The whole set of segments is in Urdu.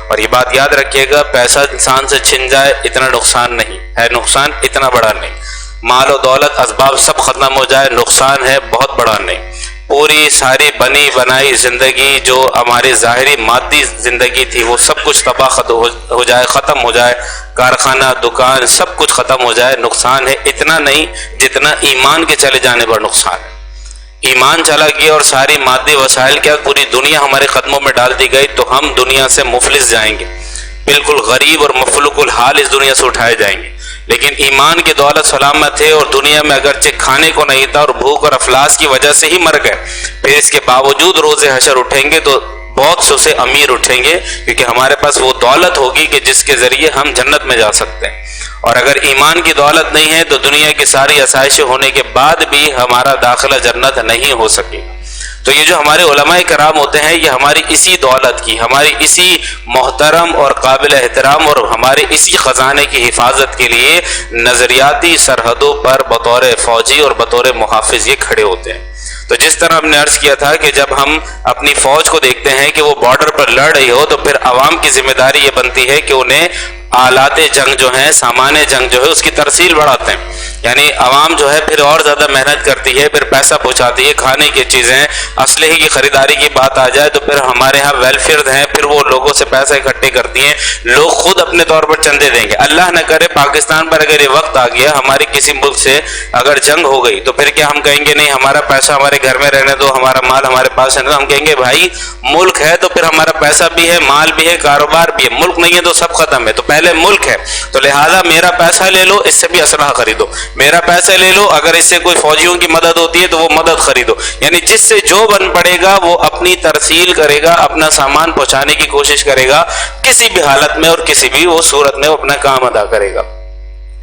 اور یہ بات یاد رکھیے گا، پیسہ انسان سے چھن جائے اتنا نقصان نہیں ہے، نقصان اتنا بڑا نہیں، مال و دولت اسباب سب ختم ہو جائے نقصان ہے بہت بڑا نہیں، پوری ساری بنی بنائی زندگی جو ہماری ظاہری مادی زندگی تھی وہ سب کچھ تباہ ہو جائے، ختم ہو جائے، کارخانہ دکان سب کچھ ختم ہو جائے، نقصان ہے اتنا نہیں جتنا ایمان کے چلے جانے پر نقصان ہے۔ ایمان چلا گیا اور ساری مادی وسائل کیا پوری دنیا ہمارے قدموں میں ڈال دی گئی تو ہم دنیا سے مفلس جائیں گے، بالکل غریب اور مفلوق الحال اس دنیا سے اٹھائے جائیں گے۔ لیکن ایمان کی دولت سلامت ہے اور دنیا میں اگرچہ کھانے کو نہیں تھا اور بھوک اور افلاس کی وجہ سے ہی مر گئے، پھر اس کے باوجود روز حشر اٹھیں گے تو بہت سے اسے امیر اٹھیں گے، کیونکہ ہمارے پاس وہ دولت ہوگی کہ جس کے ذریعے ہم جنت میں جا سکتے ہیں۔ اور اگر ایمان کی دولت نہیں ہے تو دنیا کی ساری آسائشیں ہونے کے بعد بھی ہمارا داخلہ جنت نہیں ہو سکے۔ تو یہ جو ہمارے علماء کرام ہوتے ہیں یہ ہماری اسی دولت کی، ہماری اسی محترم اور قابل احترام اور ہمارے اسی خزانے کی حفاظت کے لیے نظریاتی سرحدوں پر بطور فوجی اور بطور محافظ یہ کھڑے ہوتے ہیں۔ تو جس طرح ہم نے عرض کیا تھا کہ جب ہم اپنی فوج کو دیکھتے ہیں کہ وہ بارڈر پر لڑ رہی ہو تو پھر عوام کی ذمہ داری یہ بنتی ہے کہ انہیں آلات جنگ جو ہیں، سامان جنگ جو ہے اس کی ترسیل بڑھاتے ہیں، یعنی عوام جو ہے پھر اور زیادہ محنت کرتی ہے، پھر پیسہ پہنچاتی ہے، کھانے کی چیزیں، اسلحے کی خریداری کی بات آ جائے تو پھر ہمارے ہاں ویلفیئر ہیں، پھر وہ لوگوں سے پیسہ اکٹھے کرتی ہیں، لوگ خود اپنے طور پر چندے دیں گے۔ اللہ نہ کرے پاکستان پر اگر یہ وقت آ گیا ہماری کسی ملک سے اگر جنگ ہو گئی تو پھر کیا ہم کہیں گے نہیں ہمارا پیسہ ہمارے گھر میں رہنے دو، ہمارا مال ہمارے پاس رہنے دو؟ ہم کہیں گے بھائی ملک ہے تو پھر ہمارا پیسہ بھی ہے، مال بھی ہے، کاروبار بھی ہے، ملک نہیں ہے تو سب ختم ہے، تو پہلے ملک ہے، تو لہٰذا میرا پیسہ لے لو، اس سے بھی اسلحہ خریدو، میرا پیسہ لے لو، اگر اس سے کوئی فوجیوں کی مدد ہوتی ہے تو وہ مدد خریدو، یعنی جس سے جو بن پڑے گا وہ اپنی ترسیل کرے گا، اپنا سامان پہنچانے کی کوشش کرے گا، کسی بھی حالت میں اور کسی بھی وہ صورت میں وہ اپنا کام ادا کرے گا۔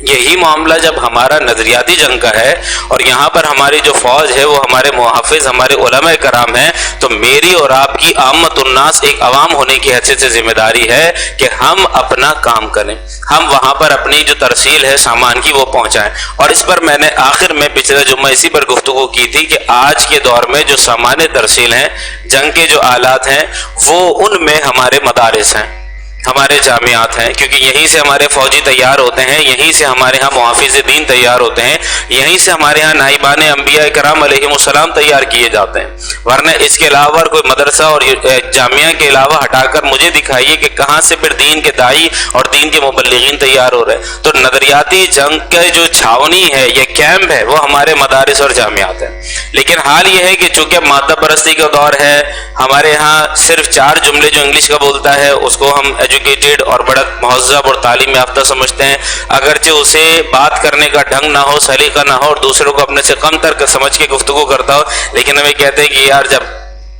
یہی معاملہ جب ہمارا نظریاتی جنگ کا ہے اور یہاں پر ہماری جو فوج ہے وہ ہمارے محافظ ہمارے علماء کرام ہیں، تو میری اور آپ کی عامت الناس ایک عوام ہونے کی حیثیت سے ذمہ داری ہے کہ ہم اپنا کام کریں، ہم وہاں پر اپنی جو ترسیل ہے سامان کی وہ پہنچائیں۔ اور اس پر میں نے آخر میں پچھلے جمعہ اسی پر گفتگو کی تھی کہ آج کے دور میں جو سامان ترسیل ہیں، جنگ کے جو آلات ہیں، وہ ان میں ہمارے مدارس ہیں، ہمارے جامعات ہیں، کیونکہ یہیں سے ہمارے فوجی تیار ہوتے ہیں، یہیں سے ہمارے ہاں محافظ دین تیار ہوتے ہیں، یہیں سے ہمارے ہاں نائبان انبیاء کرام علیہم السلام تیار کیے جاتے ہیں۔ ورنہ اس کے علاوہ کوئی مدرسہ اور جامعہ کے علاوہ ہٹا کر مجھے دکھائیے کہ کہاں سے پھر دین کے داعی اور دین کے مبلغین تیار ہو رہے ہیں۔ تو نظریاتی جنگ کا جو چھاونی ہے، یہ کیمپ ہے، وہ ہمارے مدارس اور جامعات ہیں۔ لیکن حال یہ ہے کہ چونکہ مادہ پرستی کا دور ہے، ہمارے ہاں صرف 4 جملے جو انگلش کا بولتا ہے اس کو ہم ایجوکیٹڈ اور بڑا مہذب اور تعلیم یافتہ سمجھتے ہیں، اگرچہ اسے بات کرنے کا ڈھنگ نہ ہو، سلیقہ نہ ہو اور دوسروں کو اپنے سے کم تر سمجھ کے گفتگو کرتا ہو، لیکن ہمیں کہتے ہیں کہ یار جب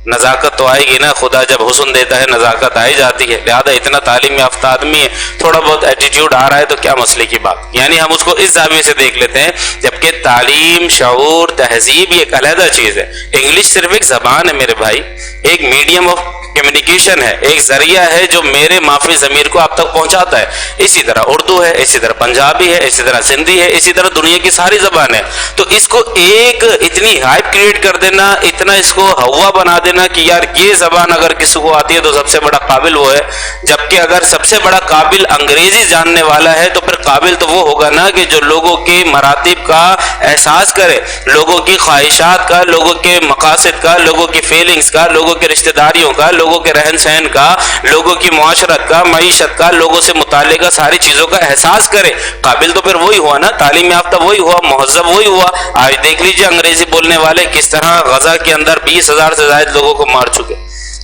نزاکت تو آئے گی نا، خدا جب حسن دیتا ہے نزاکت آئی جاتی ہے، لہذا اتنا تعلیم یافتہ آدمی ہے، تھوڑا بہت ایٹیٹیوڈ آ رہا ہے تو کیا مسئلے کی بات، یعنی ہم اس کو اس زاویے سے دیکھ لیتے ہیں، جبکہ تعلیم، شعور، تہذیب یہ ایک علیحدہ چیز ہے۔ انگلش صرف ایک زبان ہے میرے بھائی، ایک میڈیم آف کمیونیکیشن ہے، ایک ذریعہ ہے جو میرے معافی ضمیر کو آپ تک پہنچاتا ہے۔ اسی طرح اردو ہے، اسی طرح پنجابی ہے، اسی طرح سندھی ہے، اسی طرح دنیا کی ساری زبان ہے۔ تو اس کو ایک اتنی ہائپ کریٹ کر دینا، اتنا اس کو ہوا بنا دینا کہ یار یہ زبان اگر کسی کو آتی ہے تو سب سے بڑا قابل وہ ہے، جبکہ اگر سب سے بڑا قابل انگریزی جاننے والا ہے تو پھر قابل تو وہ ہوگا نا کہ جو لوگوں کے مراتب کا احساس کرے، لوگوں کی خواہشات کا، لوگوں کے مقاصد کا، لوگوں کی فیلنگز کا، لوگوں کے رشتہ داریوں کا، لوگوں کے رہن سہن کا، لوگوں کی معاشرت کا، معیشت کا، لوگوں سے متعلقہ ساری چیزوں کا احساس کرے۔ قابل تو پھر وہی ہوا نا، تعلیم یافتہ وہی ہوا، مہذب وہی ہوا۔ آج دیکھ لیجیے انگریزی بولنے والے کس طرح غزہ کے اندر 20,000 سے زائد لوگوں کو مار چکے۔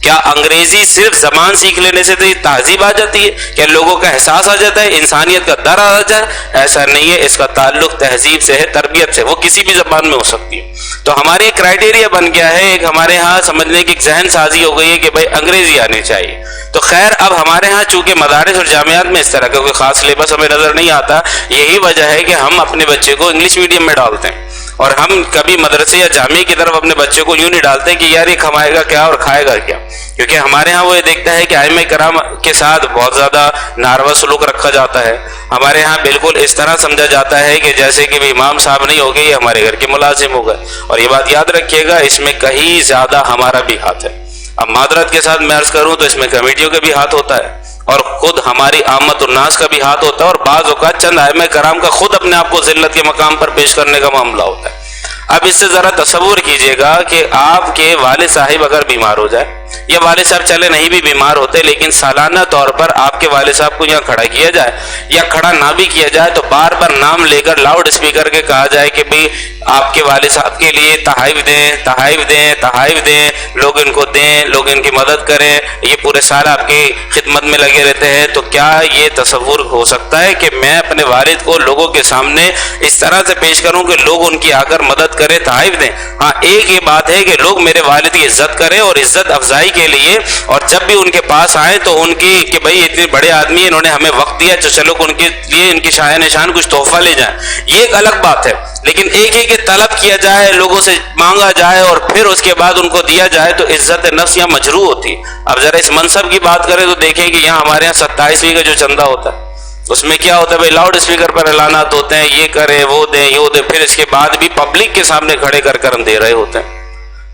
کیا انگریزی صرف زبان سیکھ لینے سے تو یہ تہذیب آ جاتی ہے؟ کیا لوگوں کا احساس آ جاتا ہے، انسانیت کا در آ جاتا ہے؟ ایسا نہیں ہے، اس کا تعلق تہذیب سے ہے، تربیت سے، وہ کسی بھی زبان میں ہو سکتی ہے۔ تو ہماری ایک کرائٹیریا بن گیا ہے، ایک ہمارے ہاں سمجھنے کی ایک ذہن سازی ہو گئی ہے کہ بھائی انگریزی آنی چاہیے۔ تو خیر اب ہمارے ہاں چونکہ مدارس اور جامعات میں اس طرح کا کوئی خاص سلیبس ہمیں نظر نہیں آتا، یہی وجہ ہے کہ ہم اپنے بچے کو انگلش میڈیم میں ڈالتے ہیں، اور ہم کبھی مدرسے یا جامعے کی طرف اپنے بچے کو یوں نہیں ڈالتے کہ یار یہ کمائے گا کیا اور کھائے گا کیا، کیونکہ ہمارے ہاں وہ یہ دیکھتا ہے کہ ائمہ کرام کے ساتھ بہت زیادہ ناروا سلوک رکھا جاتا ہے۔ ہمارے ہاں بالکل اس طرح سمجھا جاتا ہے کہ جیسے کہ امام صاحب نہیں ہو گئے، یہ ہمارے گھر کے ملازم ہو گئے، اور یہ بات یاد رکھیے گا اس میں کہیں زیادہ ہمارا بھی ہاتھ ہے۔ اب معذرت کے ساتھ میں عرض کروں تو اس میں کمیٹیوں کا بھی ہاتھ ہوتا ہے، اور خود ہماری عامت الناس کا بھی ہاتھ ہوتا ہے، اور بعض اوقات چند ائمہ کرام کا خود اپنے آپ کو ذلت کے مقام پر پیش کرنے کا معاملہ ہوتا ہے۔ اب اس سے ذرا تصور کیجئے گا کہ آپ کے والد صاحب اگر بیمار ہو جائے، یا والد صاحب چلے نہیں بھی بیمار ہوتے لیکن سالانہ طور پر آپ کے والد صاحب کو یہاں کھڑا کیا جائے، یا کھڑا نہ بھی کیا جائے تو بار بار نام لے کر لاؤڈ اسپیکر کے کہا جائے کہ بھئی آپ کے والد صاحب کے لیے تحائف دیں، تحائف دیں، تحائف دیں، لوگ ان کو دیں، لوگ ان کی مدد کریں، یہ پورے سال آپ کی خدمت میں لگے رہتے ہیں، تو کیا یہ تصور ہو سکتا ہے کہ میں اپنے والد کو لوگوں کے سامنے اس طرح سے پیش کروں کہ لوگ ان کی آ کر مدد کریں، تحائف دیں؟ ہاں، ایک یہ بات ہے کہ لوگ میرے والد کی عزت کریں اور عزت افزائی کے لیے، اور جب بھی ان کے پاس آئیں تو ان کی کہ بھئی اتنے بڑے آدمی ہیں، انہوں نے ہمیں وقت دیا تو چلو ان کے لیے ان کی شاہ نشان کچھ تحفہ لے جائیں، یہ ایک الگ بات ہے۔ لیکن ایک ہے کہ طلب کیا جائے، لوگوں سے مانگا جائے اور پھر اس کے بعد ان کو دیا جائے، تو عزت نفس یہاں مجروح ہوتی۔ اب ذرا اس منصب کی بات کریں تو دیکھیں کہ یہاں ہمارے یہاں 27ویں کا جو چندہ ہوتا ہے اس میں کیا ہوتا ہے؟ بھائی لاؤڈ اسپیکر پر اعلانات ہوتے ہیں، یہ کریں، وہ دیں، یہ دیں، پھر اس کے بعد بھی پبلک کے سامنے کھڑے کر ہم دے رہے ہوتے ہیں۔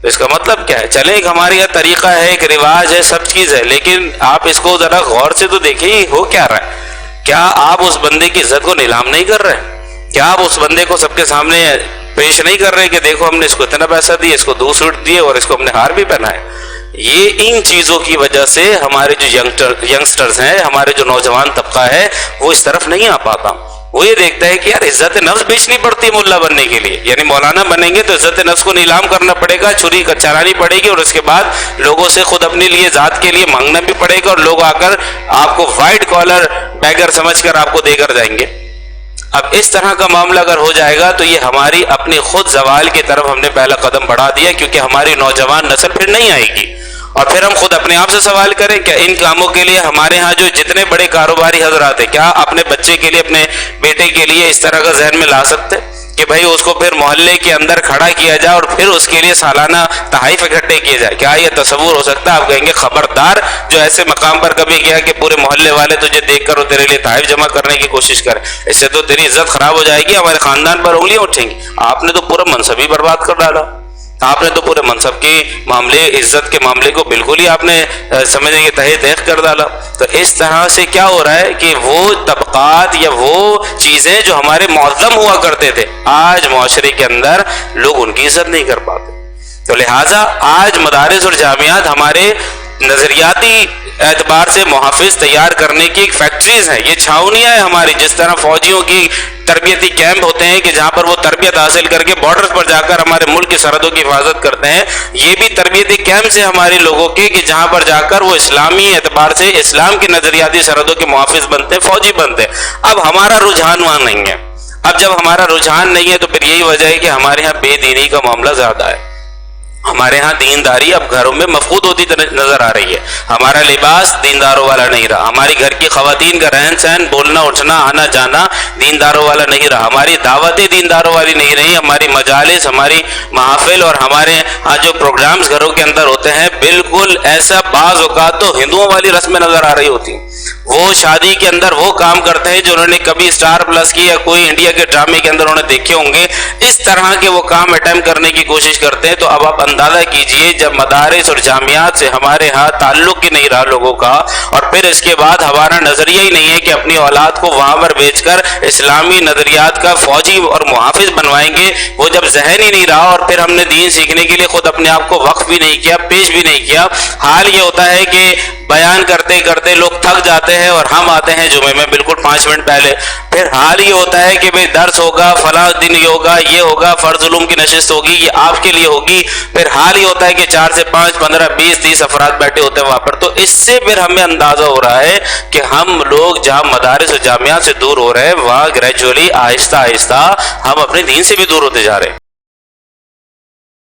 تو اس کا مطلب کیا ہے؟ چلیں ایک ہمارے یہاں طریقہ ہے، ایک رواج ہے، سب چیز ہے، لیکن آپ اس کو ذرا غور سے تو دیکھیں ہو کیا رہا ہے۔ کیا آپ اس بندے کی عزت کو نیلام نہیں کر رہے؟ کیا آپ اس بندے کو سب کے سامنے پیش نہیں کر رہے کہ دیکھو ہم نے اس کو اتنا پیسہ دیا، اس کو 2 سوٹ دیے اور اس کو ہم نے ہار بھی پہنائے؟ یہ ان چیزوں کی وجہ سے ہمارے جو ینگسٹرز ہیں، ہمارے جو نوجوان طبقہ ہے، وہ اس طرف نہیں آ پاتا۔ وہ یہ دیکھتا ہے کہ یار عزت نفس بیچنی پڑتی ہے ملا بننے کے لیے، یعنی مولانا بنیں گے تو عزت نفس کو نیلام کرنا پڑے گا، چھری چلانی پڑے گی، اور اس کے بعد لوگوں سے خود اپنے لیے ذات کے لیے مانگنا بھی پڑے گا، اور لوگ آ کر آپ کو وائٹ کالر بیگر سمجھ کر آپ کو دے کر جائیں گے۔ اب اس طرح کا معاملہ اگر ہو جائے گا تو یہ ہماری اپنی خود زوال کی طرف ہم نے پہلا قدم بڑھا دیا، کیونکہ ہماری نوجوان نسل پھر نہیں آئے گی۔ اور پھر ہم خود اپنے آپ سے سوال کریں، کیا ان کاموں کے لیے ہمارے ہاں جو جتنے بڑے کاروباری حضرات ہیں، کیا اپنے بچے کے لیے، اپنے بیٹے کے لیے اس طرح کا ذہن میں لا سکتے کہ بھائی اس کو پھر محلے کے اندر کھڑا کیا جائے اور پھر اس کے لیے سالانہ تحائف اکٹھے کیے جائے؟ کیا یہ تصور ہو سکتا ہے؟ آپ کہیں گے خبردار جو ایسے مقام پر کبھی گیا کہ پورے محلے والے تجھے دیکھ کر وہ تیرے لیے تحائف جمع کرنے کی کوشش کرے، اس سے تو تیری عزت خراب ہو جائے گی، ہمارے خاندان پر انگلیاں اٹھیں گی۔ آپ نے تو پورا منصب ہی برباد کر ڈالا، آپ نے تو پورے منصب کے معاملے، عزت کے معاملے کو بالکل ہی آپ نے سمجھیں گے تہے تیغ کر ڈالا۔ تو اس طرح سے کیا ہو رہا ہے کہ وہ طبقات یا وہ چیزیں جو ہمارے معظم ہوا کرتے تھے، آج معاشرے کے اندر لوگ ان کی عزت نہیں کر پاتے۔ تو لہٰذا آج مدارس اور جامعات ہمارے نظریاتی اعتبار سے محافظ تیار کرنے کی ایک فیکٹریز ہیں، یہ چھاؤنیاں ہیں ہماری۔ جس طرح فوجیوں کی تربیتی کیمپ ہوتے ہیں کہ جہاں پر وہ تربیت حاصل کر کے بارڈرز پر جا کر ہمارے ملک کی سرحدوں کی حفاظت کرتے ہیں، یہ بھی تربیتی کیمپس ہیں ہمارے لوگوں کے کہ جہاں پر جا کر وہ اسلامی اعتبار سے اسلام کی نظریاتی سرحدوں کے محافظ بنتے ہیں، فوجی بنتے ہیں۔ اب ہمارا رجحان وہاں نہیں ہے۔ اب جب ہمارا رجحان نہیں ہے تو پھر یہی وجہ ہے کہ ہمارے ہاں بے دینی کا معاملہ زیادہ ہے۔ ہمارے ہاں دینداری اب گھروں میں مفقود ہوتی نظر آ رہی ہے۔ ہمارا لباس دینداروں والا نہیں رہا، ہماری گھر کی خواتین کا رہن سہن، بولنا اٹھنا آنا جانا دینداروں والا نہیں رہا، ہماری دعوتیں دینداروں والی نہیں رہی، ہماری مجالس، ہماری محافل اور ہمارے ہاں جو پروگرامز گھروں کے اندر ہوتے ہیں بالکل ایسا بعض اوقات تو ہندوؤں والی رسمیں نظر آ رہی ہوتی ہیں۔ وہ شادی کے اندر وہ کام کرتے ہیں جو انہوں نے کبھی اسٹار پلس کی یا کوئی انڈیا کے ڈرامے کے اندر انہوں نے دیکھے ہوں گے، اس طرح کے وہ کام اٹیمپٹ کرنے کی کوشش کرتے ہیں۔ تو اب آپ اندازہ کیجئے جب مدارس اور جامعات سے ہمارے ہاں تعلق ہی نہیں رہا لوگوں کا، اور پھر اس کے بعد ہمارا نظریہ ہی نہیں ہے کہ اپنی اولاد کو وہاں پر بھیج کر اسلامی نظریات کا فوجی اور محافظ بنوائیں گے، وہ جب ذہن ہی نہیں رہا اور پھر ہم نے دین سیکھنے کے لیے خود اپنے آپ کو وقف بھی نہیں کیا، پیش بھی نہیں کیا، حال یہ ہوتا ہے کہ بیان کرتے کرتے لوگ تھک جاتے ہیں اور ہم آتے ہیں جمعے میں بالکل 5 منٹ پہلے، پھر حال یہ ہوتا ہے کہ بھئی درس ہوگا، فلاں دن یہ ہوگا، فرض علوم کی نشست ہوگی، یہ آپ کے لیے ہوگی، پھر حال یہ ہوتا ہے کہ 4 سے 5 15 20 30 افراد بیٹھے ہوتے ہیں وہاں پر۔ تو اس سے پھر ہمیں اندازہ ہو رہا ہے کہ ہم لوگ جہاں مدارس اور جامعات سے دور ہو رہے ہیں، وہاں گریجولی آہستہ آہستہ ہم اپنے دین سے بھی دور ہوتے جا رہے ہیں۔